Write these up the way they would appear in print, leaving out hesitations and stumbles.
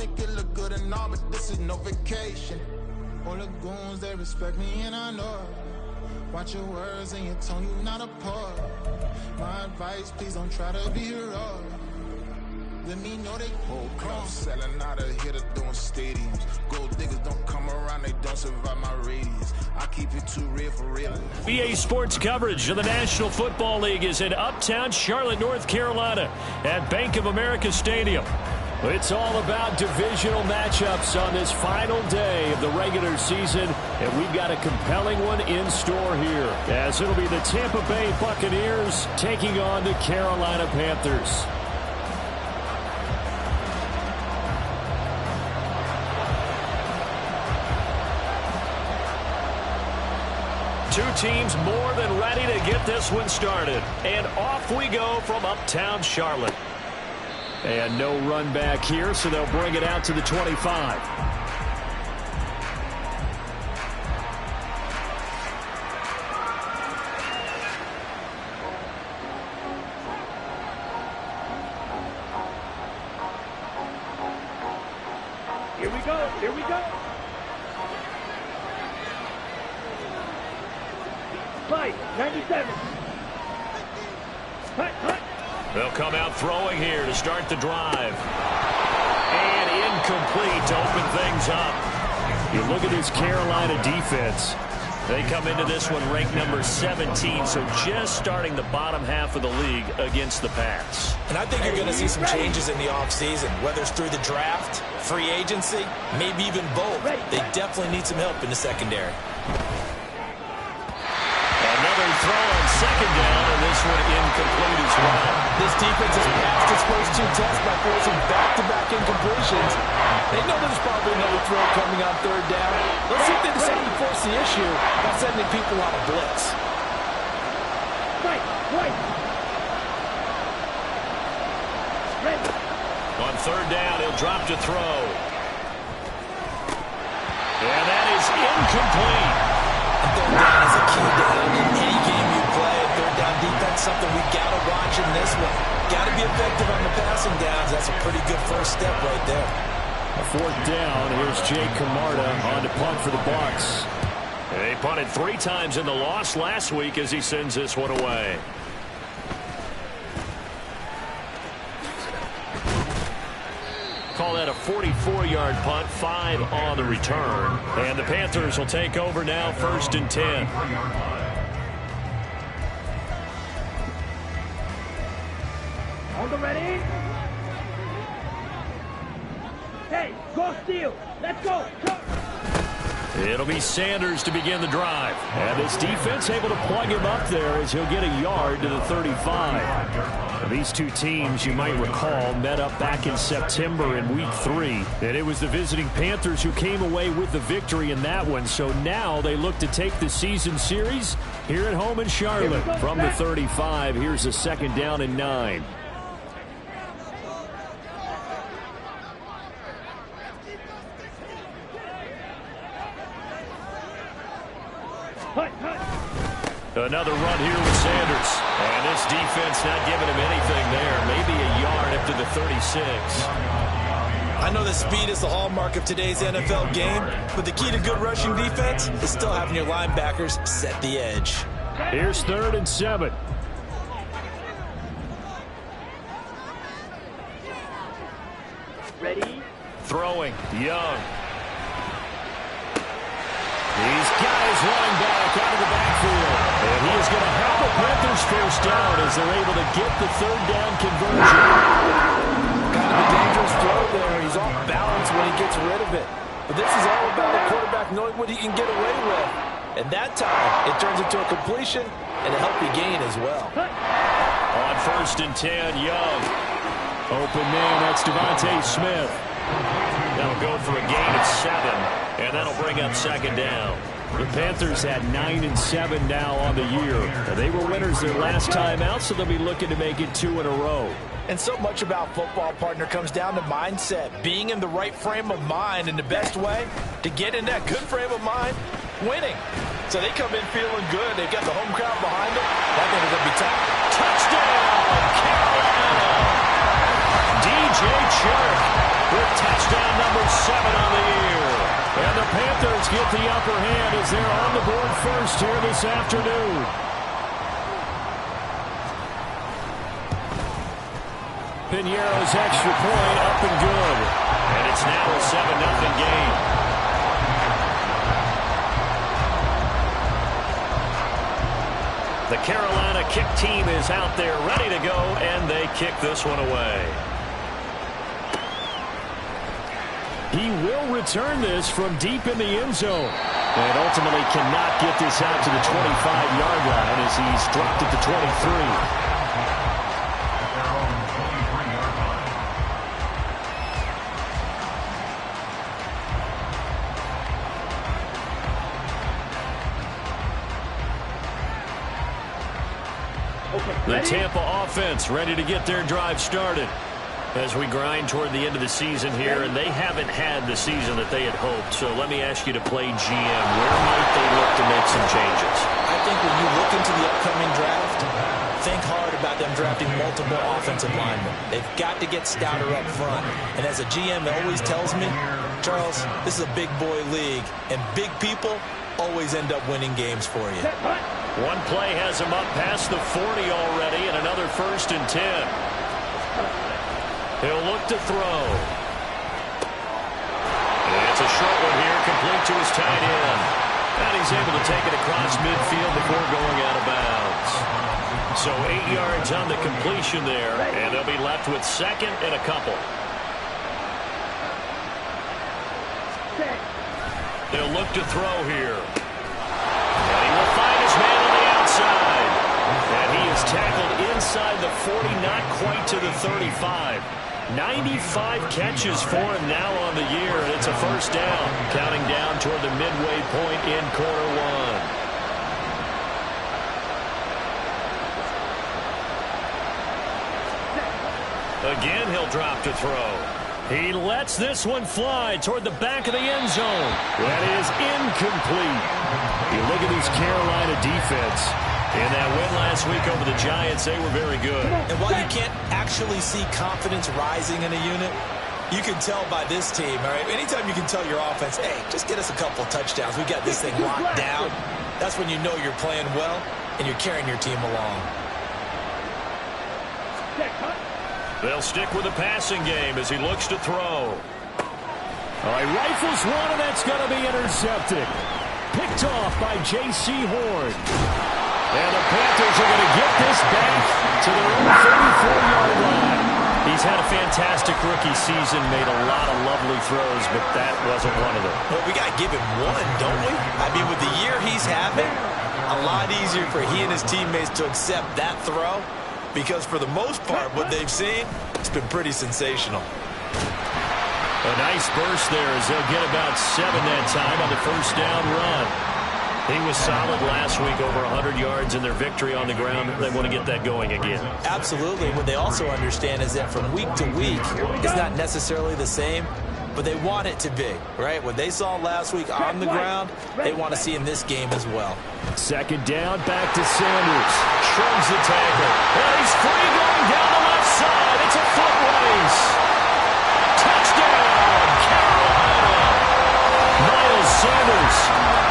make it look good and all, but this is no vacation. All the goons, they respect me and I know it. Watch your words and your tone, you not a part. My advice, please don't try to be heroic. Let me know they whole club selling out of here to doing stadiums. Gold diggers don't come around, they don't survive my radius. I keep it too real for real. BA Sports coverage of the National Football League is in uptown Charlotte, North Carolina at Bank of America Stadium. It's all about divisional matchups on this final day of the regular season, and we've got a compelling one in store here, as it'll be the Tampa Bay Buccaneers taking on the Carolina Panthers. Two teams more than ready to get this one started. And off we go from uptown Charlotte. And no run back here, so they'll bring it out to the 25. Here we go, here we go. Fight, 97. Hut, hut. They'll come out throwing here to start the drive. And incomplete to open things up. You look at this Carolina defense. They come into this one ranked number 17, so just starting the bottom half of the league against the pass. And I think you're going to see some changes in the offseason, whether it's through the draft, free agency, maybe even both. They definitely need some help in the secondary. Another throw on second down, and this one incomplete as well. This defense has passed its first two tests by forcing back-to-back incompletions. They know there's probably another throw coming on third down. Let's see if they decide to force the issue by sending people on a blitz. Right. Ready. On third down, he'll drop to throw. And that is incomplete. Third down is a key down in any game you play. Third down defense, something we got to watch in this one. Got to be effective on the passing downs. That's a pretty good first step right there. A fourth down. Here's Jake Camarda on to punt for the Bucs. They punted 3 times in the loss last week as he sends this one away. Call that a 44-yard punt, 5 on the return. And the Panthers will take over now, 1st and 10. On the ready. Hey, go steal. Let's go. It'll be Sanders to begin the drive. And this defense able to plug him up there as he'll get a yard to the 35. These two teams, you might recall, met up back in September in Week 3. And it was the visiting Panthers who came away with the victory in that one. So now they look to take the season series here at home in Charlotte. From the 35, here's a 2nd down and 9. Another run here with Sanders. And this defense not giving him anything there. Maybe a yard up to the 36. I know that speed is the hallmark of today's NFL game, but the key to good rushing defense is still having your linebackers set the edge. Here's 3rd and 7. Ready. Throwing. Young. He's got his line back out of the backfield. And he is going to help the Panthers first down as they're able to get the 3rd down conversion. Kind of a dangerous throw there. He's off balance when he gets rid of it. But this is all about a quarterback knowing what he can get away with. And that time, it turns into a completion and a healthy gain as well. On 1st and 10, Young. Open man, that's Devontae Smith. That'll go for a gain of 7. And that'll bring up 2nd down. The Panthers had 9 and 7 now on the year. They were winners their last time out, so they'll be looking to make it 2 in a row. And so much about football, partner, comes down to mindset. Being in the right frame of mind, and the best way to get in that good frame of mind, winning. So they come in feeling good. They've got the home crowd behind them. That thing is going to be tough. Touchdown, Carolina! DJ Chark with touchdown Patriots get the upper hand as they're on the board first here this afternoon. Piñeiro's extra point up and good. And it's now a 7-0 game. The Carolina kick team is out there ready to go, and they kick this one away. He will return this from deep in the end zone. And ultimately cannot get this out to the 25-yard line as he's dropped at the 23. The Tampa offense ready to get their drive started as we grind toward the end of the season here, and they haven't had the season that they had hoped. So let me ask you to play GM. Where might they look to make some changes? I think when you look into the upcoming draft, think hard about them drafting multiple offensive linemen. They've got to get stouter up front. And as a GM always tells me, Charles, this is a big boy league, and big people always end up winning games for you. One play has him up past the 40 already, and another 1st and 10. He'll look to throw. And it's a short one here, complete to his tight end. And he's able to take it across midfield before going out of bounds. So 8 yards on the completion there, and they'll be left with 2nd and a couple. They'll look to throw here. And he will find his man on the outside. And he is tackled inside the 40, not quite to the 35. 95 catches for him now on the year, and it's a 1st down. Counting down toward the midway point in quarter one. Again, he'll drop to throw. He lets this one fly toward the back of the end zone. That is incomplete. You look at these Carolina defense. In that win last week over the Giants, they were very good. And while you can't actually see confidence rising in a unit, you can tell by this team, all right? Anytime you can tell your offense, hey, just get us a couple touchdowns. We got this thing locked down. That's when you know you're playing well and you're carrying your team along. They'll stick with the passing game as he looks to throw. All right, rifles one, and that's going to be intercepted. Picked off by J.C. Horn. And the Panthers are going to get this back to their own 34-yard line. He's had a fantastic rookie season, made a lot of lovely throws, but that wasn't one of them. Well, we got to give him one, don't we? I mean, with the year he's having, a lot easier for he and his teammates to accept that throw, because for the most part, what they've seen, it's been pretty sensational. A nice burst there as they'll get about 7 that time on the 1st down run. He was solid last week, over 100 yards in their victory on the ground. They want to get that going again. Absolutely. What they also understand is that from week to week, it's not necessarily the same, but they want it to be, right? What they saw last week on the ground, they want to see in this game as well. 2nd down, back to Sanders. Shrugs the tackle. And he's free going down the left side. It's a foot race. Touchdown, Carolina. Miles Sanders,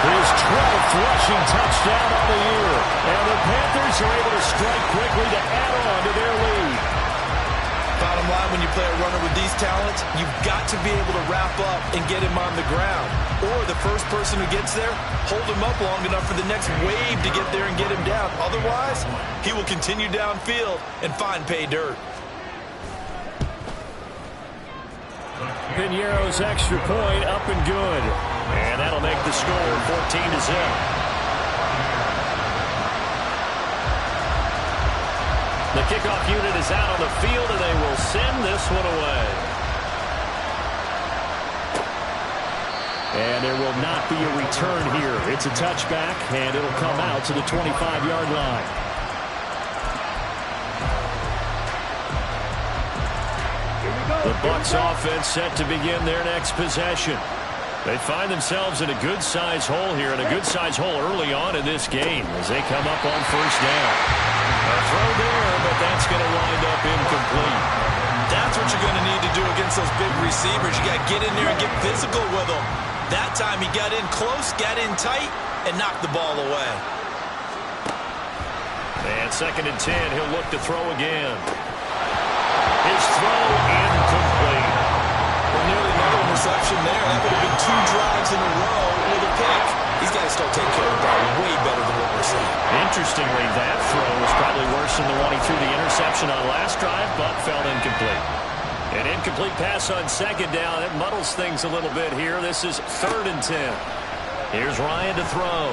his 12th rushing touchdown on the year. And the Panthers are able to strike quickly to add on to their lead. Bottom line, when you play a runner with these talents, you've got to be able to wrap up and get him on the ground. Or the first person who gets there, hold him up long enough for the next wave to get there and get him down. Otherwise, he will continue downfield and find pay dirt. Piñeiro's extra point up and good. And that'll make the score 14-0. The kickoff unit is out on the field, and they will send this one away. And there will not be a return here. It's a touchback, and it'll come out to the 25-yard line. The Bucs offense set to begin their next possession. They find themselves in a good-sized hole here, and a good-sized hole early on in this game as they come up on 1st down. A throw there, but that's going to wind up incomplete. That's what you're going to need to do against those big receivers. You got to get in there and get physical with them. That time he got in close, got in tight, and knocked the ball away. And 2nd and 10, he'll look to throw again. His throw incomplete. Well, nearly another interception there. That would have been 2 drives in a row with a pick. He's got to start taking care of the ball way better than what we're seeing. Interestingly, that throw was probably worse than the one he threw the interception on last drive, but fell incomplete. An incomplete pass on 2nd down. It muddles things a little bit here. This is 3rd and 10. Here's Ryan to throw.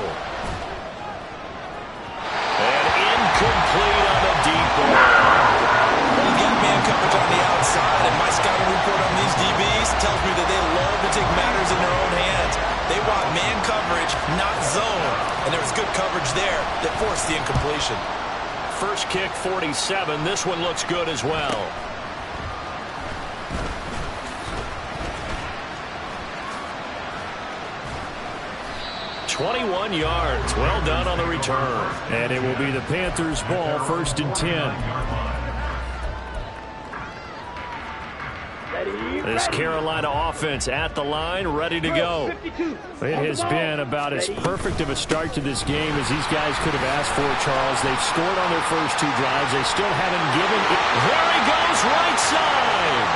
And incomplete on the deep ball. Well, you got man coverage on the outside, and my scouting report on these DBs tells me that they love to take matters in their own hands. They want man coverage, not zone. And there was good coverage there that forced the incompletion. First kick, 47. This one looks good as well. "21 yards. Well done on the return." And it will be the Panthers' ball, 1st and 10. This Carolina offense at the line, ready to go. It has been about as perfect of a start to this game as these guys could have asked for, Charles. They've scored on their first 2 drives. They still haven't given it. There he goes, right side.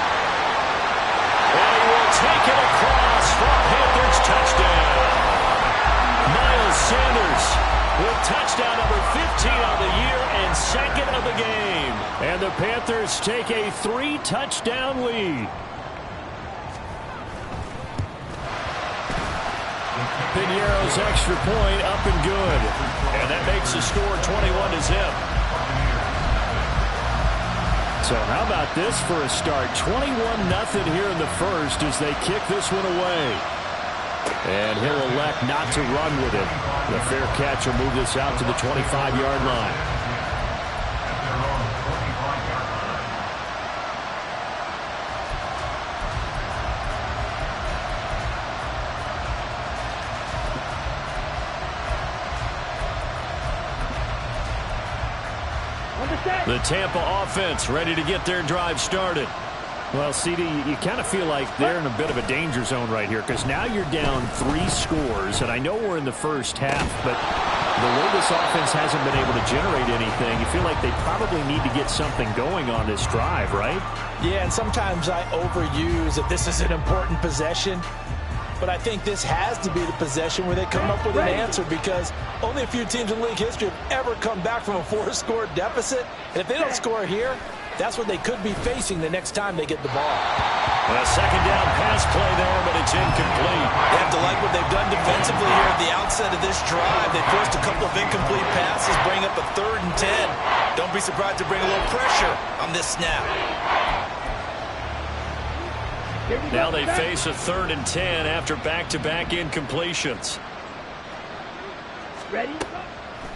And he will take it across for a Panthers touchdown. Miles Sanders with touchdown number 15 on the year and 2nd of the game. And the Panthers take a 3-touchdown lead. Piñeiro's extra point up and good. And that makes the score 21-0. So how about this for a start? 21-0 here in the first as they kick this one away. And he'll elect not to run with it. The fair catch will move this out to the 25-yard line. The Tampa offense ready to get their drive started. Well, CD, you kind of feel like they're in a bit of a danger zone right here because now you're down 3 scores, and I know we're in the first half, but the way this offense hasn't been able to generate anything, you feel like they probably need to get something going on this drive, right? Yeah, and sometimes I overuse that this is an important possession. But I think this has to be the possession where they come up with an answer because only a few teams in league history have ever come back from a 4-score deficit. And if they don't score here, that's what they could be facing the next time they get the ball. A 2nd down pass play there, but it's incomplete. They have to like what they've done defensively here at the outset of this drive. They forced a couple of incomplete passes, bring up a 3rd and 10. Don't be surprised to bring a little pressure on this snap. Now they face a 3rd and 10 after back-to-back incompletions. Ready?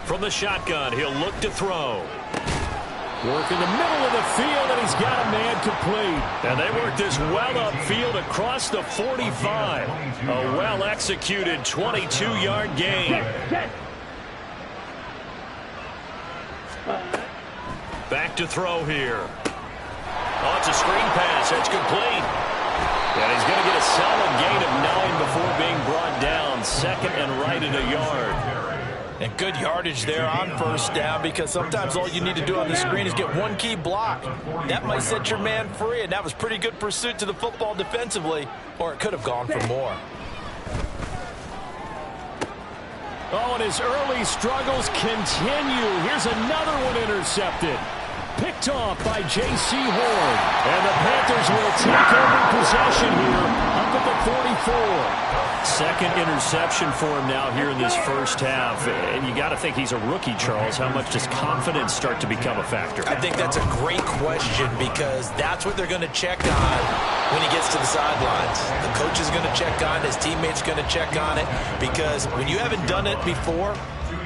From the shotgun, he'll look to throw. Work in the middle of the field, and he's got a man complete. And they work this well upfield across the 45. A well-executed 22-yard gain. Back to throw here. Oh, it's a screen pass. That's complete. And he's going to get a solid gain of 9 before being brought down. 2nd and right at a yard. And good yardage there on 1st down because sometimes all you need to do on the screen is get one key block. That might set your man free, and that was pretty good pursuit to the football defensively, or it could have gone for more. Oh, and his early struggles continue. Here's another one intercepted. Picked off by J.C. Horn. And the Panthers will take over possession here up at the 44. 2nd interception for him now here in this first half. And you got to think he's a rookie, Charles. How much does confidence start to become a factor? I think that's a great question because that's what they're going to check on when he gets to the sidelines. The coach is going to check on it. His teammates going to check on it because when you haven't done it before,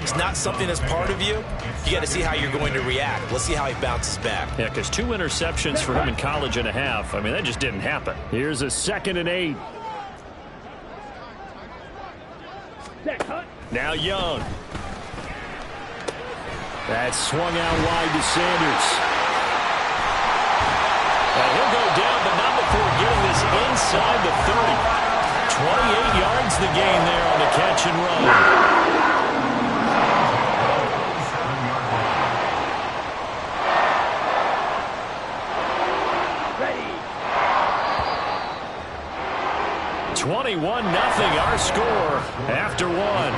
it's not something that's part of you. You got to see how you're going to react. Let's see how he bounces back. Yeah, because 2 interceptions for him in college and a half. I mean, that just didn't happen. Here's a 2nd and 8. Now Young. That's swung out wide to Sanders. And he'll go down, but not before getting this inside the 30. 28 yards the gain there on the catch and run. Ready. 21-0 our score after one.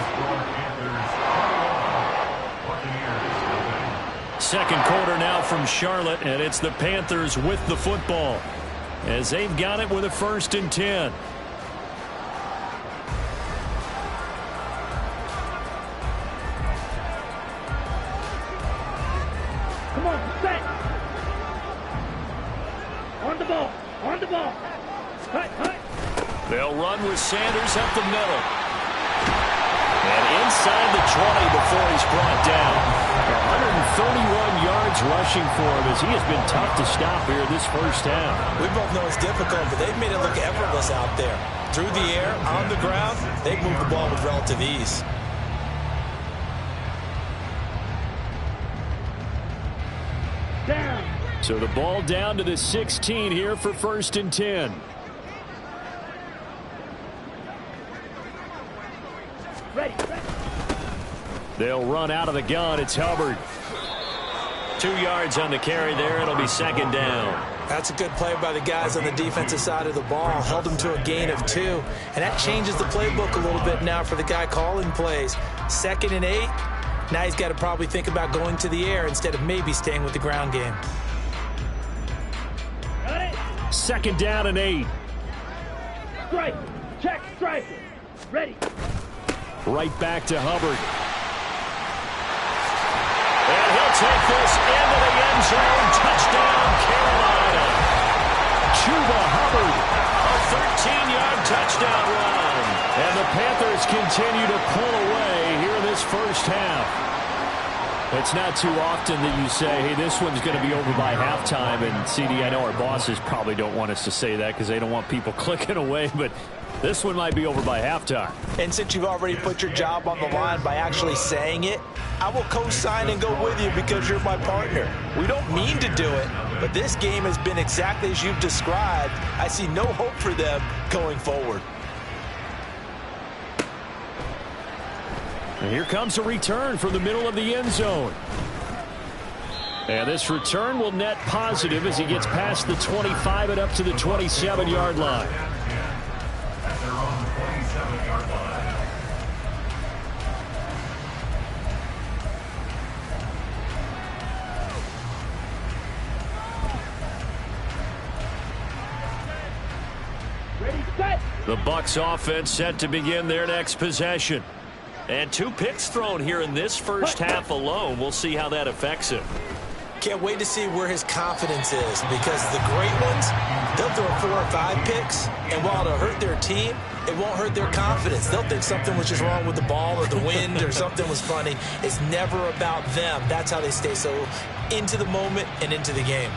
Second quarter now from Charlotte, and it's the Panthers with the football as they've got it with a 1st and 10. Come on, set. On the ball. On the ball. Cut, cut. They'll run with Sanders up the middle. And inside the 20 before he's brought down. 131 yards rushing for him as he has been tough to stop here this first half. We both know it's difficult, but they've made it look effortless out there. Through the air, on the ground, they've moved the ball with relative ease. Down. So the ball down to the 16 here for 1st and 10. Ready, ready. They'll run out of the gun. It's Hubbard. 2 yards on the carry there. It'll be 2nd down. That's a good play by the guys on the defensive side of the ball. Held them to a gain of 2. And that changes the playbook a little bit now for the guy calling plays. 2nd and 8. Now he's got to probably think about going to the air instead of maybe staying with the ground game. Got it. 2nd down and 8. Strike. Check, strike. Ready. Right back to Hubbard. And he'll take this into the end zone. Touchdown, Carolina. Chuba Hubbard, a 13-yard touchdown run. And the Panthers continue to pull away here in this first half. It's not too often that you say, hey, this one's going to be over by halftime. And, CD, I know our bosses probably don't want us to say that because they don't want people clicking away, but this one might be over by halftime. And since you've already put your job on the line by actually saying it, I will co-sign and go with you because you're my partner. We don't mean to do it, but this game has been exactly as you've described. I see no hope for them going forward. And here comes a return from the middle of the end zone. And this return will net positive as he gets past the 25 and up to the 27-yard line. Ready, set. The Bucs offense set to begin their next possession. And 2 picks thrown here in this first half alone. We'll see how that affects him. Can't wait to see where his confidence is because the great ones, they'll throw 4 or 5 picks, and while it'll hurt their team, it won't hurt their confidence. They'll think something was just wrong with the ball or the wind or something was funny. It's never about them. That's how they stay so into the moment and into the game.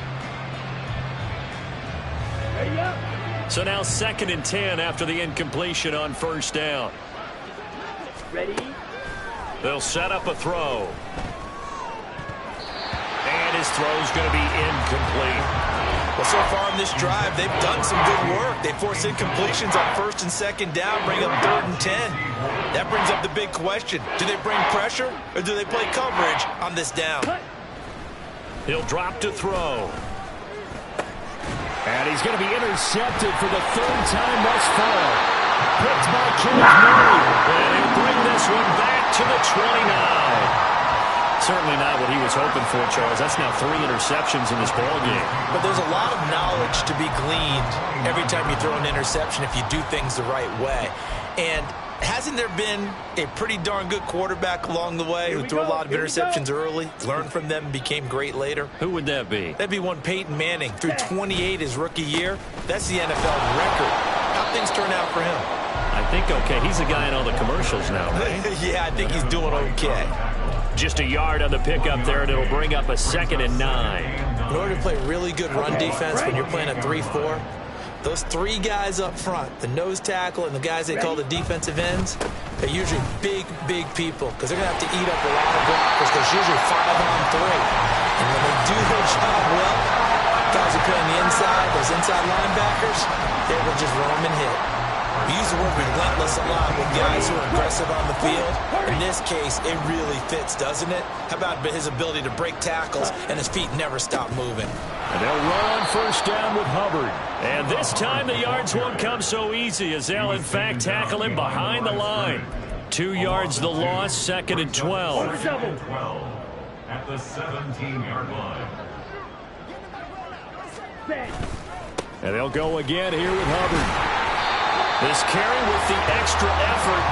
Ready up. So now 2nd and 10 after the incompletion on 1st down. Ready. They'll set up a throw. And his throw's going to be incomplete. Well, so far in this drive, they've done some good work. They force incompletions on 1st and 2nd down, bring up 3rd and 10. That brings up the big question. Do they bring pressure or do they play coverage on this down? He'll drop to throw. And he's going to be intercepted for the 3rd time thus far. Picked by Kenneth Murray. And he'll bring this one back to the 29. Certainly not what he was hoping for, Charles. That's now 3 interceptions in this ballgame. But there's a lot of knowledge to be gleaned every time you throw an interception if you do things the right way. And hasn't there been a pretty darn good quarterback along the way who threw a lot of interceptions early, learned from them, and became great later? Who would that be? That'd be one Peyton Manning. Threw 28 his rookie year. That's the NFL record. How'd things turn out for him? I think okay. He's the guy in all the commercials now, right? Yeah, I think he's doing okay. Just a yard on the pickup there, and it'll bring up a 2nd and 9. In order to play really good run defense when you're playing a 3-4, those 3 guys up front, the nose tackle and the guys they call the defensive ends, they're usually big, big people because they're going to have to eat up a lot of blockers because there's usually 5 on 3. And when they do their job well, guys who play on the inside, those inside linebackers, they're able to just roam and hit. We use the word relentless a lot with guys who are aggressive on the field. In this case, it really fits, doesn't it? How about his ability to break tackles and his feet never stop moving? And they'll run on first down with Hubbard. And this time the yards won't come so easy as they'll, in fact, tackle him behind the line. 2 yards the loss, 2nd and 12. 12 at the 17-yard line. And they'll go again here with Hubbard. This carry with the extra effort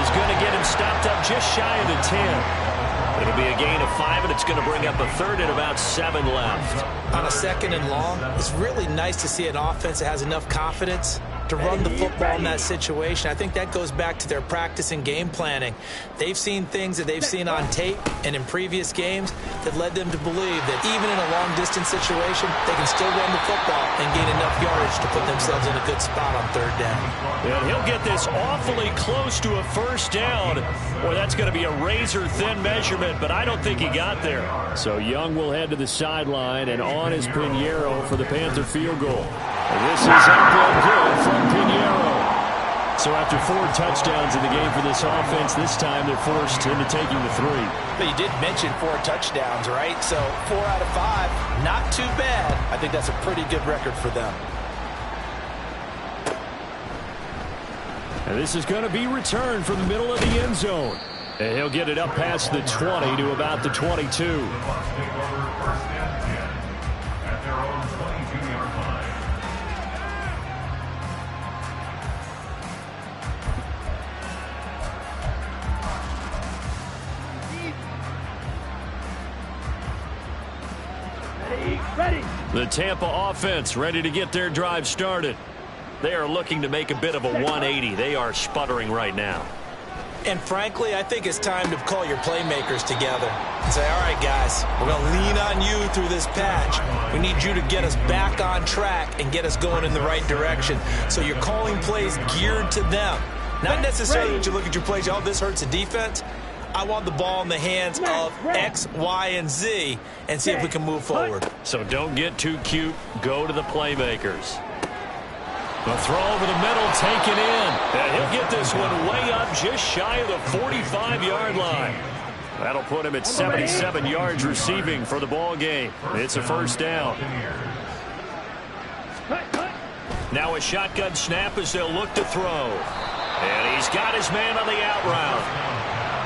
is going to get him stopped up just shy of the 10. It'll be a gain of 5, and it's going to bring up a 3rd and about 7 left. On a 2nd and long, it's really nice to see an offense that has enough confidence to run the football in that situation. I think that goes back to their practice and game planning. They've seen things that they've seen on tape and in previous games that led them to believe that even in a long-distance situation, they can still run the football and gain enough yardage to put themselves in a good spot on 3rd down. And he'll get this awfully close to a 1st down. Boy, that's going to be a razor-thin measurement, but I don't think he got there. So Young will head to the sideline, and on is Pinheiro for the Panther field goal. And this is up and good from Pinheiro. So after 4 touchdowns in the game for this offense, this time they're forced into taking the 3. But you did mention 4 touchdowns, right? So 4 out of 5, not too bad. I think that's a pretty good record for them. And this is going to be returned from the middle of the end zone. And he'll get it up past the 20 to about the 22. The Tampa offense ready to get their drive started. They are looking to make a bit of a 180. They are sputtering right now. And frankly, I think it's time to call your playmakers together and say, all right, guys, we're going to lean on you through this patch. We need you to get us back on track and get us going in the right direction. So you're calling plays geared to them. Not necessarily that you look at your plays, oh, this hurts the defense. I want the ball in the hands of X, Y, and Z and see if we can move forward. So don't get too cute. Go to the playmakers. The throw over the middle taken in. And he'll get this one way up just shy of the 45-yard line. That'll put him at 77 yards receiving for the ball game. It's a 1st down. Now a shotgun snap as they'll look to throw. And he's got his man on the out route.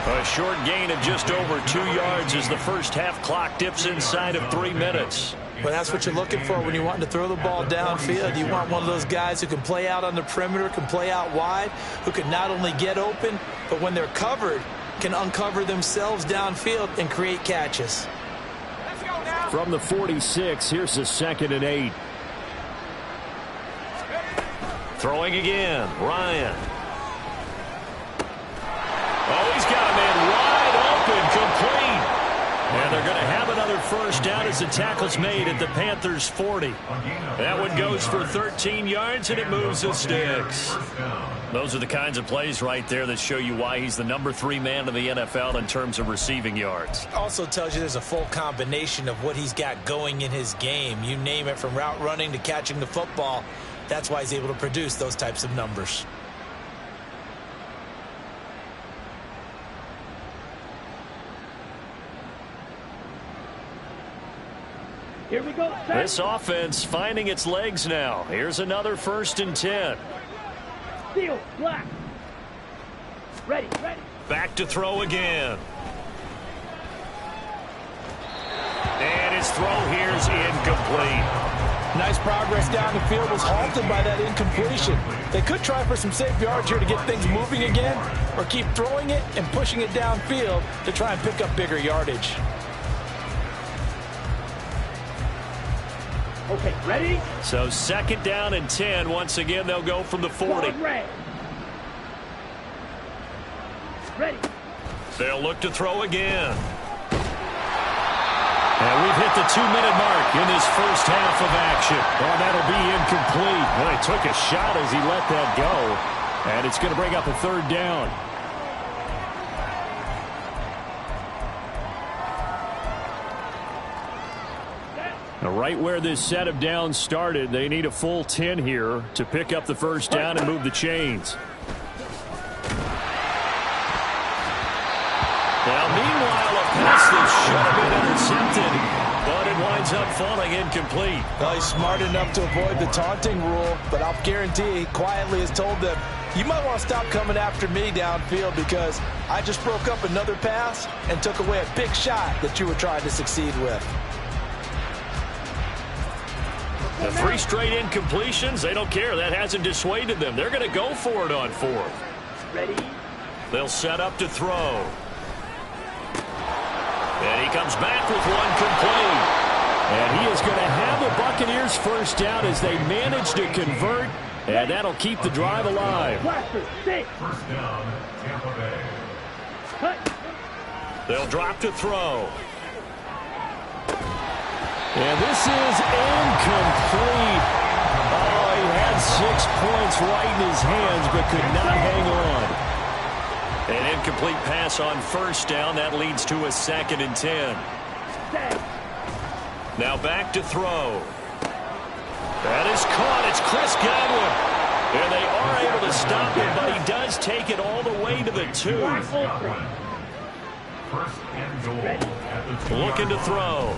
A short gain of just over 2 yards as the first half clock dips inside of 3 minutes. Well, that's what you're looking for when you want to throw the ball downfield. You want one of those guys who can play out on the perimeter, can play out wide, who can not only get open, but when they're covered, can uncover themselves downfield and create catches. From the 46, here's the 2nd and 8. Throwing again, Ryan. Oh, he's got a man wide open, complete. And they're going to have another 1st down as the tackle's made at the Panthers' 40. That one goes for 13 yards, and it moves the sticks. Those are the kinds of plays right there that show you why he's the number 3 man in the NFL in terms of receiving yards. Also tells you there's a full combination of what he's got going in his game. You name it, from route running to catching the football. That's why he's able to produce those types of numbers. Here we go. This offense finding its legs now. Here's another 1st and 10. Steel, black. Ready. Back to throw again. And his throw here's incomplete. Nice progress down the field, was halted by that incompletion. They could try for some safe yards here to get things moving again, or keep throwing it and pushing it downfield to try and pick up bigger yardage. Okay, ready? So 2nd down and 10. Once again, they'll go from the 40. Ready. They'll look to throw again. And we've hit the 2-minute mark in this first half of action. Well, that'll be incomplete. Well, he took a shot as he let that go. And it's going to bring up a 3rd down. Now, right where this set of downs started, they need a full 10 here to pick up the first down and move the chains. Now, meanwhile, a pass that should have been intercepted, but it winds up falling incomplete. Well, he's smart enough to avoid the taunting rule, but I'll guarantee he quietly has told them, you might want to stop coming after me downfield because I just broke up another pass and took away a big shot that you were trying to succeed with. The 3 straight incompletions, they don't care. That hasn't dissuaded them. They're going to go for it on 4th. Ready? They'll set up to throw. And he comes back with one complete. And he is going to have the Buccaneers first down as they manage to convert. And that'll keep the drive alive. First down, Tampa Bay. They'll drop to throw. And this is incomplete. Oh, he had 6 points right in his hands, but could not hang on. An incomplete pass on first down. That leads to a 2nd and 10. Now back to throw. That is caught. It's Chris Godwin. And they are able to stop him, but he does take it all the way to the 2. First and goal. Looking to throw.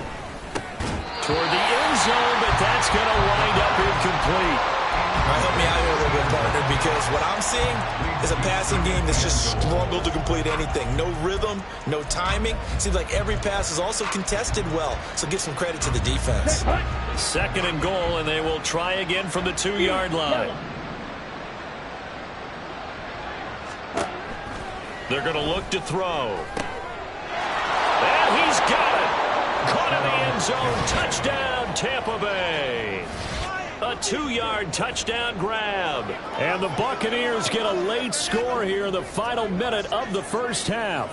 Toward the end zone, but that's going to wind up incomplete. Help me out here a little bit, partner, because what I'm seeing is a passing game that's just struggled to complete anything. No rhythm, no timing. Seems like every pass is also contested well, so give some credit to the defense. 2nd and goal, and they will try again from the 2-yard line. They're going to look to throw. And he's got it. Caught in the end zone. Touchdown, Tampa Bay. A 2-yard touchdown grab. And the Buccaneers get a late score here in the final minute of the first half.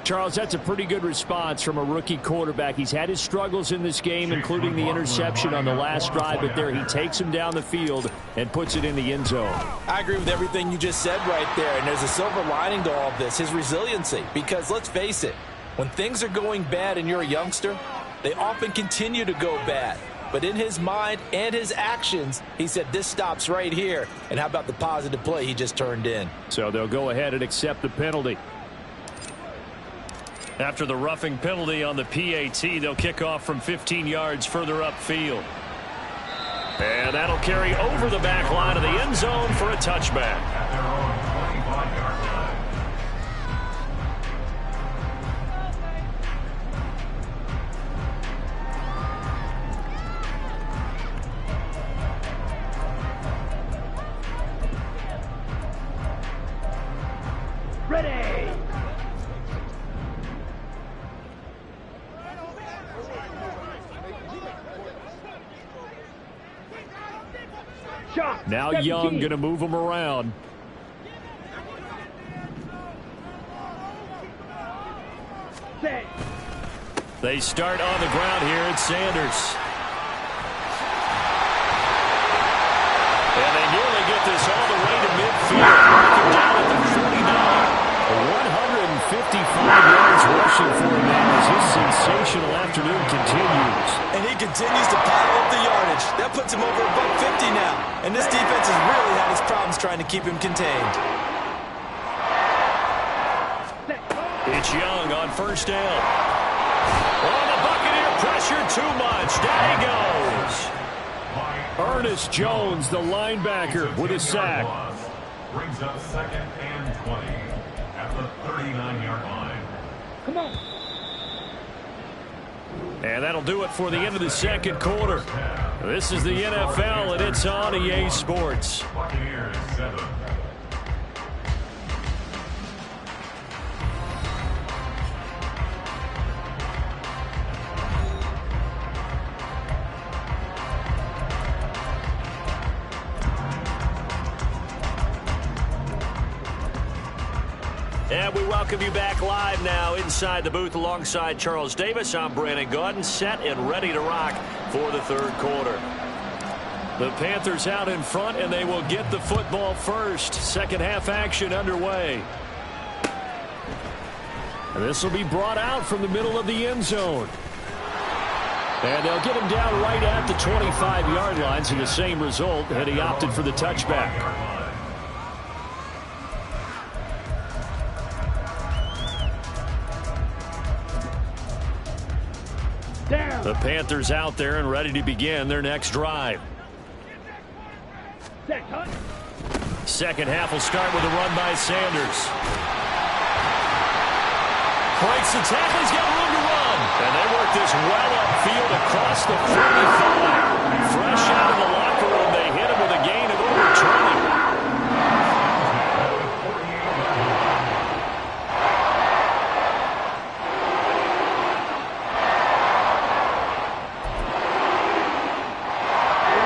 Charles, that's a pretty good response from a rookie quarterback. He's had his struggles in this game, including the interception on the last drive, but there he takes him down the field and puts it in the end zone. I agree with everything you just said right there, and there's a silver lining to all of this, his resiliency. Because let's face it, when things are going bad and you're a youngster, they often continue to go bad. But in his mind and his actions, he said, this stops right here. And how about the positive play he just turned in? So they'll go ahead and accept the penalty. After the roughing penalty on the PAT, they'll kick off from 15 yards further upfield. And that'll carry over the back line of the end zone for a touchback. At their own 25-yard line. Ready! Now Young going to move them around. They start on the ground here at Sanders. And they nearly get this all the way to midfield. Down at the 49. 155 yards rushing for him now as his sensational afternoon continues. And he continues to pile up the yardage. That puts him over above 50 now. And this defense has really had its problems trying to keep him contained. It's Young on first down. Oh, the Buccaneer pressure too much. Down he goes. Ernest Jones, the linebacker, with a sack. Brings up 2nd and 20 at the 39-yard line. Come on. And that'll do it for the end of the second quarter. This is the NFL, and it's on EA Sports. Buccaneers 7. And we welcome you back live now inside the booth alongside Charles Davis. I'm Brandon Gaudin, set and ready to rock for the third quarter. The Panthers out in front, and they will get the football first. Second half action underway. And this will be brought out from the middle of the end zone. And they'll get him down right at the 25-yard line, so the same result, and he opted for the touchback. The Panthers out there and ready to begin their next drive. Second half will start with a run by Sanders. Breaks the tackle. He's got room to run. And they work this well upfield across the 35. Fresh out of the locker room, they hit him with a gain of over 20.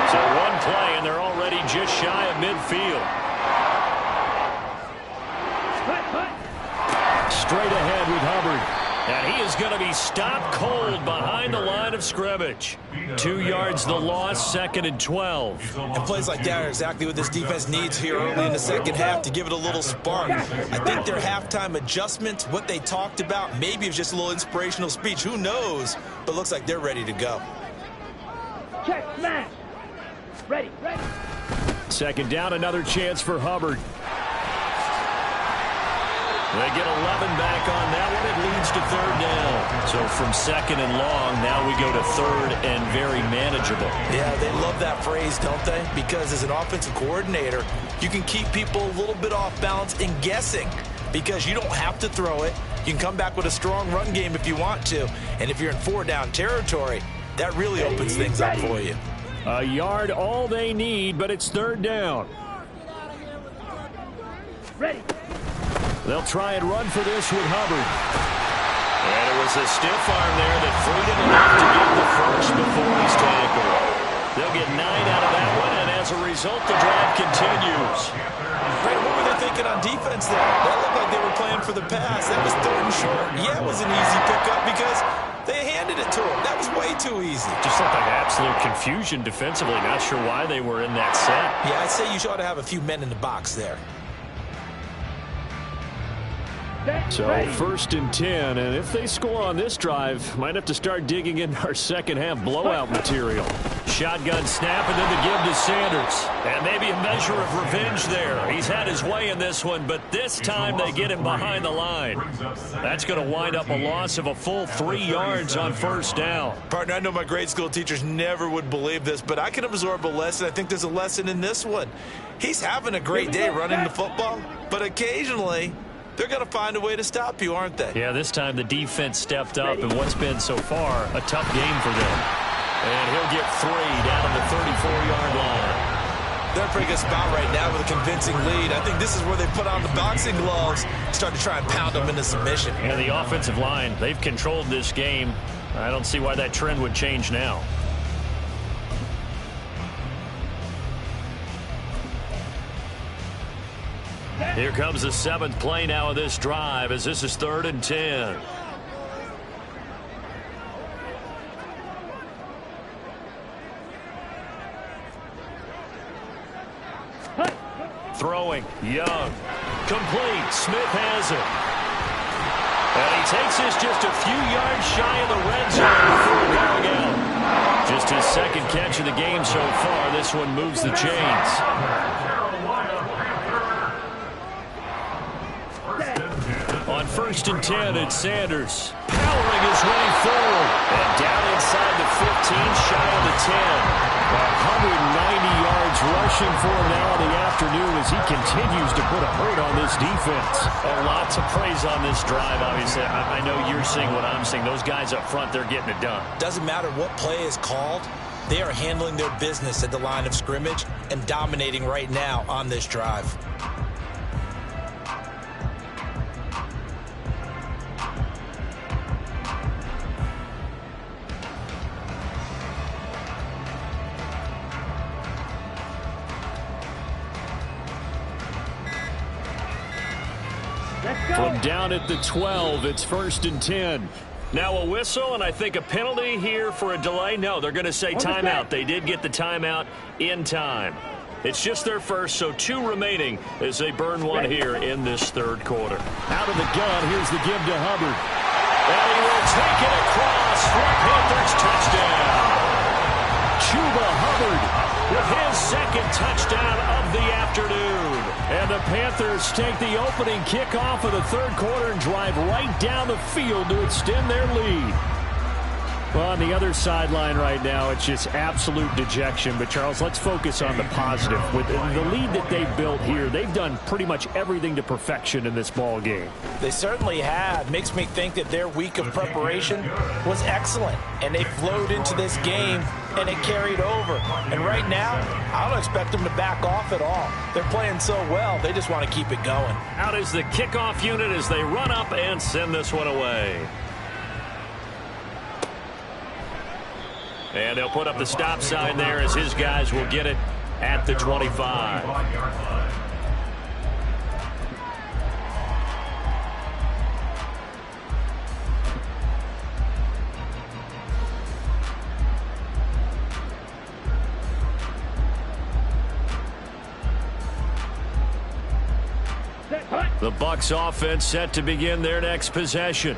So one play, and they're already just shy of midfield. Straight ahead with Hubbard. And he is going to be stopped cold behind the line of scrimmage. 2 yards the loss, 2nd and 12. And plays like that are exactly what this defense needs here early in the second half to give it a little spark. I think their halftime adjustments, what they talked about, maybe it's just a little inspirational speech. Who knows? But looks like they're ready to go. Check, smash. Ready. Second down, another chance for Hubbard. They get 11 back on that one. It leads to 3rd down. So from 2nd and long, now we go to 3rd and very manageable. Yeah, they love that phrase, don't they? Because as an offensive coordinator, you can keep people a little bit off balance and guessing because you don't have to throw it. You can come back with a strong run game if you want to. And if you're in 4-down territory, that really opens things up for you. A yard all they need, but it's 3rd down. Ready. They'll try and run for this with Hubbard. And it was a stiff arm there that freed him enough to get the first before he's tackled. They'll get 9 out of that one, and as a result, the drive continues. Right, what were they thinking on defense there? That looked like they were playing for the pass. That was 3rd and short. Yeah, it was an easy pickup because they handed it to him. That was way too easy. Just looked like absolute confusion defensively. Not sure why they were in that set. Yeah, I'd say you ought to have a few men in the box there. So 1st and 10, and if they score on this drive, might have to start digging in our second half blowout material. Shotgun snap and then the give to Sanders. And maybe a measure of revenge there. He's had his way in this one, but this time they get him behind the line. That's going to wind up a loss of a full 3 yards on 1st down. Partner, I know my grade school teachers never would believe this, but I can absorb a lesson. I think there's a lesson in this one. He's having a great day running the football, but occasionally they're going to find a way to stop you, aren't they? Yeah, this time the defense stepped up in what's been so far a tough game for them. And he'll get 3 down at the 34-yard line. They're in a pretty good spot right now with a convincing lead. I think this is where they put on the boxing gloves, start to try and pound them into submission. And the offensive line, they've controlled this game. I don't see why that trend would change now. Here comes the 7th play now of this drive as this is 3rd and 10. Throwing, Young. Complete, Smith has it. And he takes this just a few yards shy of the red zone before going out. Just his 2nd catch of the game so far. This one moves the chains. On 1st and 10, it's Sanders powering his way forward. And down inside the 15, shy of the 10. 190 yards rushing for him now in the afternoon as he continues to put a hurt on this defense. Lots of praise on this drive, obviously. I know you're seeing what I'm seeing. Those guys up front, they're getting it done. Doesn't matter what play is called. They are handling their business at the line of scrimmage and dominating right now on this drive. From down at the 12, it's 1st and 10. Now a whistle, and I think a penalty here for a delay. No, they're going to say timeout. They did get the timeout in time. It's just their first, so 2 remaining as they burn one here in this 3rd quarter. Out of the gun, here's the give to Hubbard. And he will take it across for a Panthers touchdown. Chuba Hubbard with his second touchdown of the afternoon. And the Panthers take the opening kickoff of the third quarter and drive right down the field to extend their lead. Well, on the other sideline right now, it's just absolute dejection. But, Charles, let's focus on the positive. With the lead that they've built here, they've done pretty much everything to perfection in this ball game. They certainly have. Makes me think that their week of preparation was excellent. And they flowed into this game, and it carried over. And right now, I don't expect them to back off at all. They're playing so well, they just want to keep it going. Out is the kickoff unit as they run up and send this one away. And they'll put up the stop sign there as his guys will get it at the 25. The Bucs offense set to begin their next possession.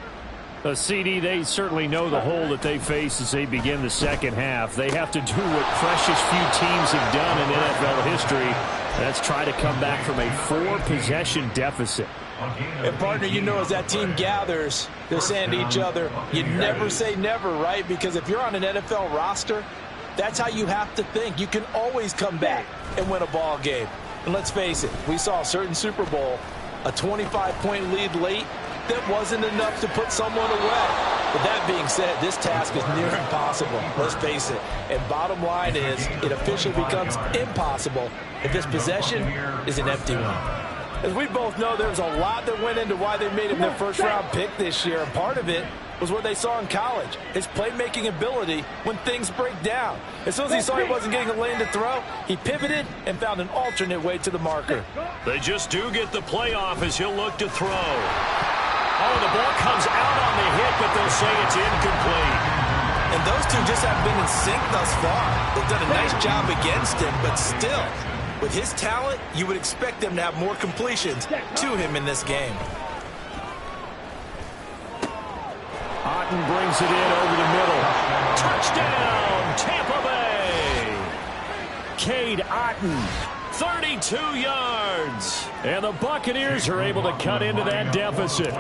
CD, they certainly know the hole that they face as they begin the second half. They have to do what precious few teams have done in NFL history. That's try to come back from a 4-possession deficit. And, partner, you know as that team gathers, they're saying to each other, you never say never, right? Because if you're on an NFL roster, that's how you have to think. You can always come back and win a ball game. And let's face it, we saw a certain Super Bowl, a 25-point lead late, that wasn't enough to put someone away. But that being said, this task is near impossible. Let's face it. And bottom line is, it officially becomes impossible if this possession is an empty one. As we both know, there's a lot that went into why they made him their first-round pick this year. And part of it was what they saw in college, his playmaking ability when things break down. As soon as he saw he wasn't getting a lane to throw, he pivoted and found an alternate way to the marker. They just do get the playoff as he'll look to throw. Oh, the ball comes out on the hit, but they'll say it's incomplete. And those two just haven't been in sync thus far. They've done a nice job against him, but still, with his talent, you would expect them to have more completions to him in this game. Otten brings it in over the middle. Touchdown, Tampa Bay! Cade Otten, 32 yards. And the Buccaneers are able to cut into that deficit.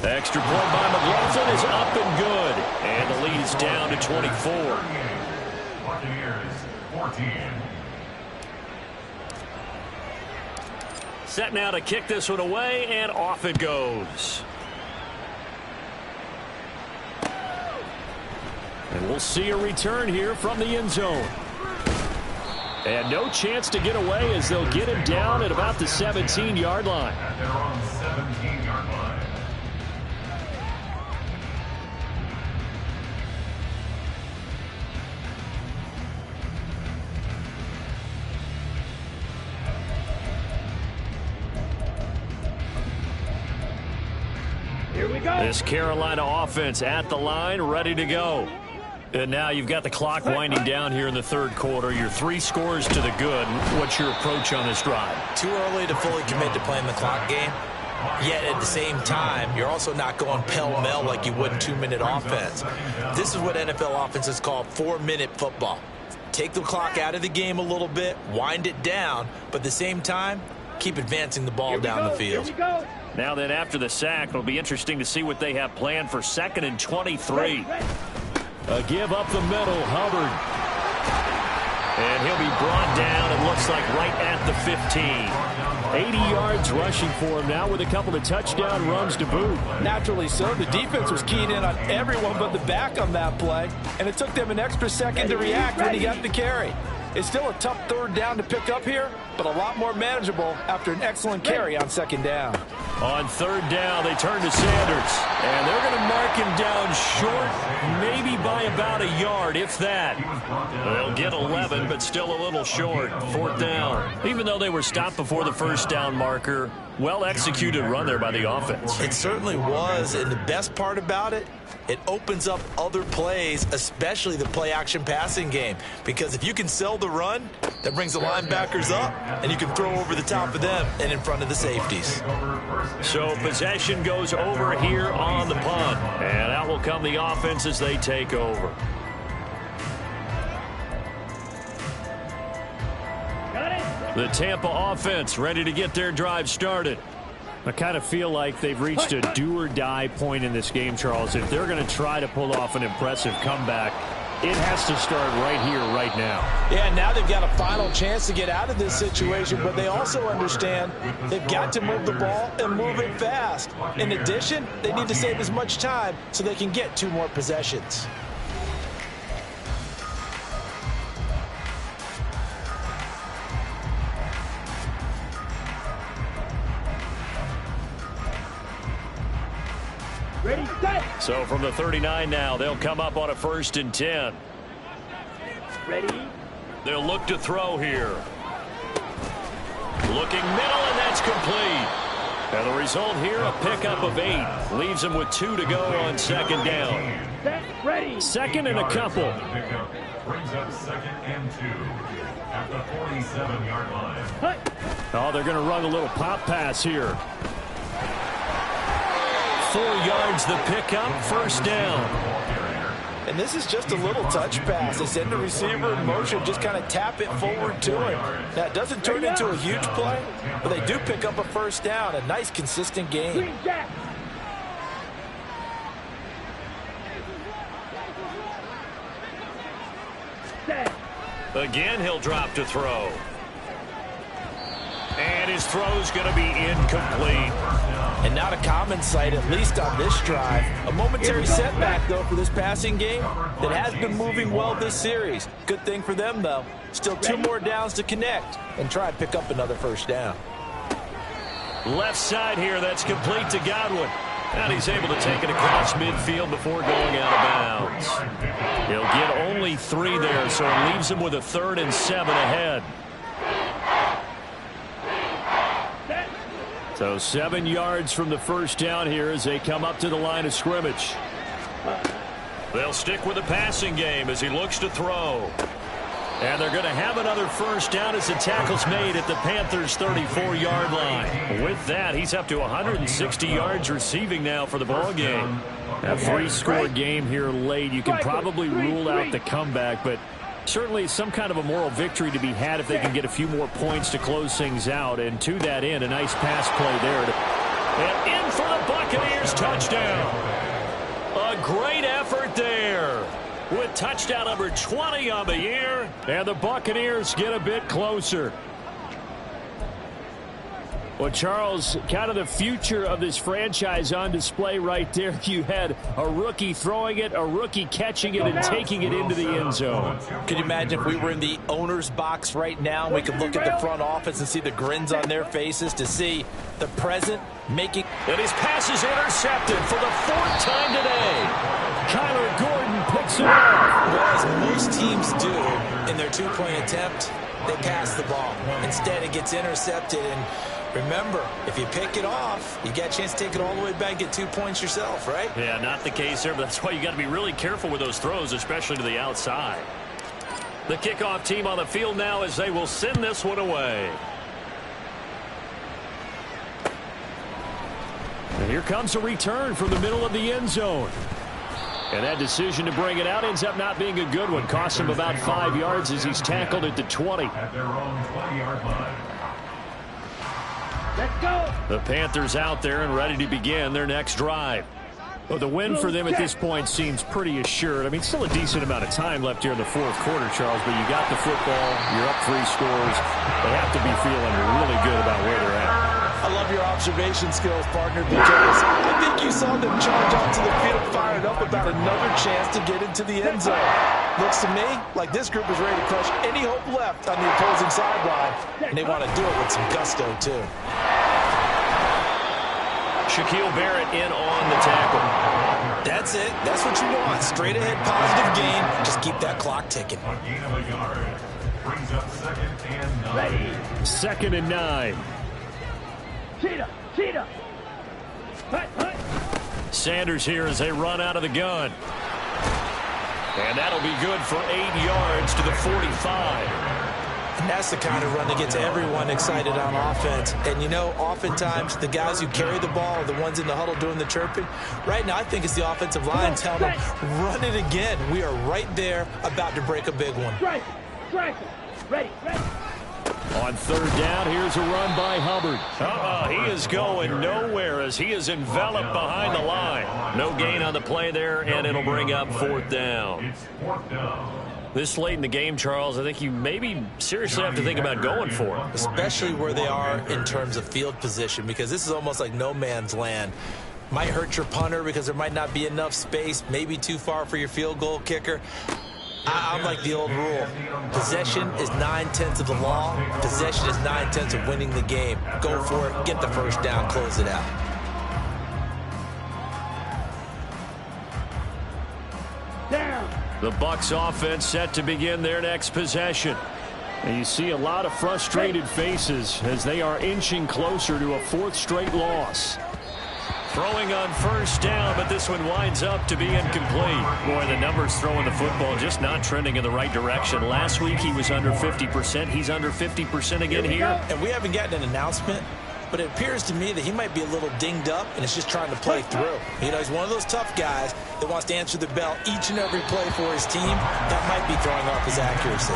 The extra point by McLaughlin is up and good. And the lead is down to 24. Buccaneers, 14. Set now to kick this one away, and off it goes. And we'll see a return here from the end zone. And no chance to get away as they'll get him down at about the 17-yard line. At their own 17-yard line. Here we go. This Carolina offense at the line, ready to go. And now you've got the clock winding down here in the third quarter. Your 3 scores to the good. What's your approach on this drive? Too early to fully commit to playing the clock game. Yet at the same time, you're also not going pell-mell like you would in 2-minute offense. This is what NFL offenses call 4-minute football. Take the clock out of the game a little bit, wind it down, but at the same time, keep advancing the ball down the field. Now then, after the sack, it'll be interesting to see what they have planned for 2nd and 23. A give up the middle, Hubbard. And he'll be brought down, it looks like, right at the 15. 80 yards rushing for him now with a couple of touchdown runs to boot. Naturally so. The defense was keyed in on everyone but the back on that play, and it took them an extra second to react when he got the carry. It's still a tough 3rd down to pick up here, but a lot more manageable after an excellent carry on 2nd down. On 3rd down, they turn to Sanders, and they're going to mark him down short, maybe by about a yard, if that. They'll get 11, but still a little short. 4th down. Even though they were stopped before the 1st down marker, well-executed run there by the offense. It certainly was, and the best part about it, it opens up other plays, especially the play-action passing game. Because if you can sell the run, that brings the linebackers up, and you can throw over the top of them and in front of the safeties. So possession goes over here on the punt, and out will come the offense as they take over. The Tampa offense ready to get their drive started. I kind of feel like they've reached a do-or-die point in this game, Charles. If they're going to try to pull off an impressive comeback, it has to start right here, right now. Yeah, now they've got a final chance to get out of this situation, but they also understand they've got to move the ball and move it fast. In addition, they need to save as much time so they can get 2 more possessions. Ready, set. So from the 39 now, they'll come up on a 1st and 10. Ready. They'll look to throw here. Looking middle, and that's complete. And the result here, a pickup of 8. Leaves them with 2 to go on 2nd down. Set. Ready. 2nd and a couple. Brings up 2nd and 2 at the 47-yard line. Hut. Oh, they're going to run a little pop pass here. 4 yards the pickup, 1st down. And this is just a little touch pass. They send the receiver in motion, just kind of tap it forward to him. Now, it doesn't turn into a huge play, but they do pick up a 1st down. A nice, consistent game. Green jack. Set. Again, he'll drop to throw. And his throw's going to be incomplete. And not a common sight, at least on this drive. A momentary setback, though, for this passing game that has been moving well this series. Good thing for them, though. Still 2 more downs to connect and try and pick up another 1st down. Left side here, that's complete to Godwin. And he's able to take it across midfield before going out of bounds. He'll get only 3 there, so it leaves him with a 3rd and 7 ahead. So 7 yards from the 1st down here as they come up to the line of scrimmage. They'll stick with the passing game as he looks to throw. And they're going to have another 1st down as the tackle's made at the Panthers' 34-yard line. With that, he's up to 160 yards receiving now for the ball game. A 3-score game here late. You can probably rule out the comeback, but certainly some kind of a moral victory to be had if they can get a few more points to close things out. And to that end, a nice pass play there. And in for the Buccaneers, touchdown. A great effort there with touchdown number 20 on the year. And the Buccaneers get a bit closer. Well, Charles, kind of the future of this franchise on display right there. You had a rookie throwing it, a rookie catching it, and taking it into the end zone. Can you imagine if we were in the owner's box right now and we could look at the front office and see the grins on their faces to see the present making. And his pass is intercepted for the 4th time today. Kyler Gordon picks it up. Well, as most teams do in their 2-point attempt, they pass the ball. Instead, it gets intercepted, and remember, if you pick it off, you get a chance to take it all the way back, get 2 points yourself, right? Yeah, not the case there, but that's why you got to be really careful with those throws, especially to the outside. The kickoff team on the field now as they will send this one away. And here comes a return from the middle of the end zone. And that decision to bring it out ends up not being a good one. Costs him about 5 yards as he's tackled at the 20. At their own 20-yard line. Let's go. The Panthers out there and ready to begin their next drive. Well, the win for them at this point seems pretty assured. I mean, still a decent amount of time left here in the 4th quarter, Charles, but you got the football, you're up 3 scores. They have to be feeling really good about where they're at. I love your observation skills, partner, because I think you saw them charge onto the field fired up about another chance to get into the end zone. Looks to me like this group is ready to crush any hope left on the opposing sideline, and they want to do it with some gusto, too. Shaquille Barrett in on the tackle. That's it. That's what you want. Straight ahead positive gain. Just keep that clock ticking. A gain of a yard. Brings up 2nd and 9. Ready. 2nd and 9. Cheetah. Cheetah. Hut, hut. Sanders here as they run out of the gun. And that'll be good for 8 yards to the 45. And that's the kind of run that gets everyone excited on offense. And, you know, oftentimes the guys who carry the ball are the ones in the huddle doing the chirping. Right now, I think it's the offensive line telling them, run it again. We are right there about to break a big one. Strike. Strike. Ready. Ready. On third down, here's a run by Hubbard. He is going nowhere as he is enveloped behind the line. No gain on the play there, and it'll bring up fourth down. It's fourth down. This late in the game, Charles, I think you maybe seriously have to think about going for it. Especially where they are in terms of field position, because this is almost like no man's land. Might hurt your punter because there might not be enough space, maybe too far for your field goal kicker. I'm like the old rule. Possession is 9/10 of the law. Possession is 9/10 of winning the game. Go for it. Get the first down. Close it out. Down. The Bucs offense set to begin their next possession. And you see a lot of frustrated faces as they are inching closer to a fourth straight loss. Throwing on first down, but this one winds up to be incomplete. Boy, the numbers throwing the football just not trending in the right direction. Last week he was under 50%. He's under 50% again here. And we haven't gotten an announcement, but it appears to me that he might be a little dinged up and is just trying to play through. You know, he's one of those tough guys that wants to answer the bell each and every play for his team. That might be throwing off his accuracy.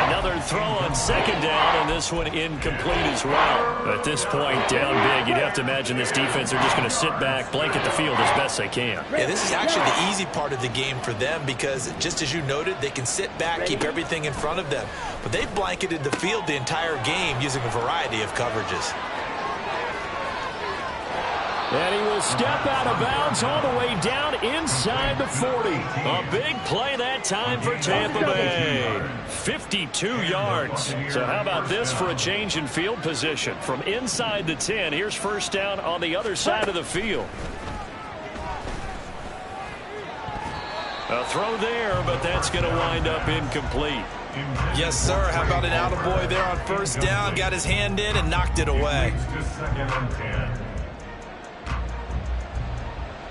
Another throw on second down, and this one incomplete as well. At this point, down big, you'd have to imagine this defense are just going to sit back, blanket the field as best they can. Yeah, this is actually the easy part of the game for them because, just as you noted, they can sit back, keep everything in front of them. But they've blanketed the field the entire game using a variety of coverages. And he will step out of bounds all the way down inside the 40. A big play that time for Tampa Bay. 52 yards. So how about this for a change in field position? From inside the 10, here's first down on the other side of the field. A throw there, but that's going to wind up incomplete. Yes, sir. How about an attaboy there on first down? Got his hand in and knocked it away.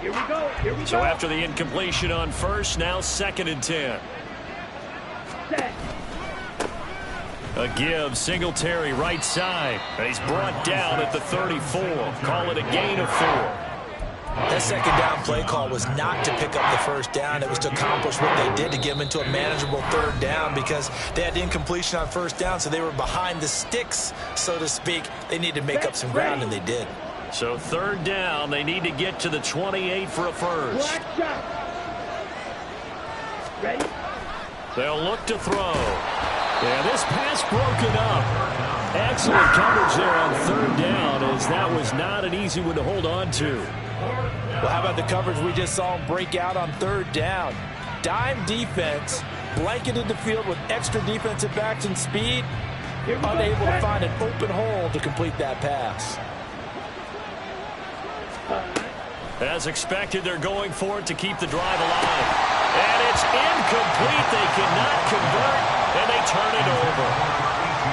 Here we go. Here we go. So after the incompletion on first, now second and 10. Set. A give, Singletary right side. And he's brought down at the 34. Call it a gain of 4. That second down play call was not to pick up the first down. It was to accomplish what they did to get them into a manageable third down because they had incompletion on first down, so they were behind the sticks, so to speak. They needed to make up some ground, and they did. So third down, they need to get to the 28 for a first. Black shot. Ready? They'll look to throw. Yeah, this pass broken up. Excellent coverage there on third down as that was not an easy one to hold on to. Well, how about the coverage we just saw him break out on third down? Dime defense, blanketed the field with extra defensive backs and speed, unable to find an open hole to complete that pass. As expected, they're going for it to keep the drive alive. And it's incomplete. They cannot convert, and they turn it over.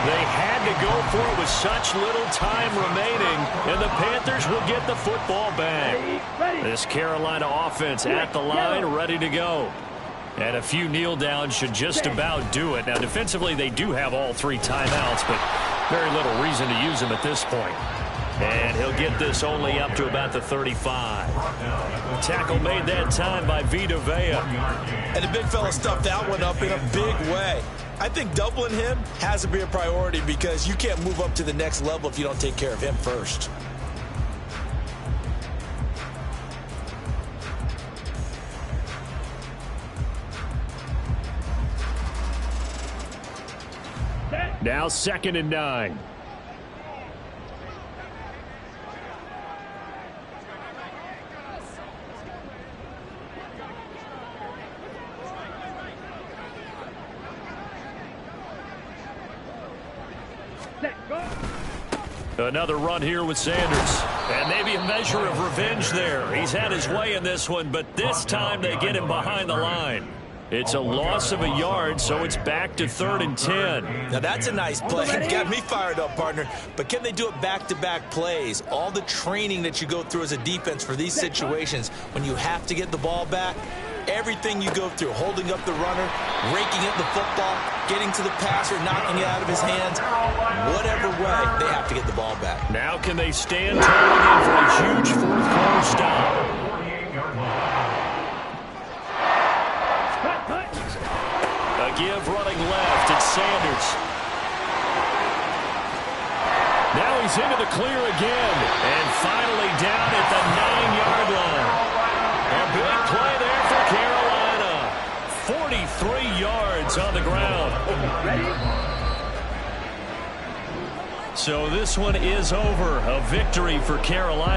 They had to go for it with such little time remaining, and the Panthers will get the football back. This Carolina offense at the line, ready to go. And a few kneel downs should just about do it. Now, defensively, they do have all 3 timeouts, but very little reason to use them at this point. And he'll get this only up to about the 35. Tackle made that time by Vita Vea. And the big fella stuffed that one up in a big way. I think doubling him has to be a priority because you can't move up to the next level if you don't take care of him first. Now second and 9. Another run here with Sanders. And maybe a measure of revenge there. He's had his way in this one, but this time they get him behind the line. It's a loss of a yard, so it's back to 3rd and 10. Now that's a nice play. Got me fired up, partner. But can they do it back-to-back plays? All the training that you go through as a defense for these situations, when you have to get the ball back, everything you go through, holding up the runner, raking at the football, getting to the passer, knocking it out of his hands, whatever way, they have to get the ball back. Now can they stand tall again for a huge fourth-quarter stop? A give running left, it's Sanders. Now he's into the clear again, and finally down at the 9-yard line. A big play there for Carolina. 43 yards on the ground. So this one is over. A victory for Carolina.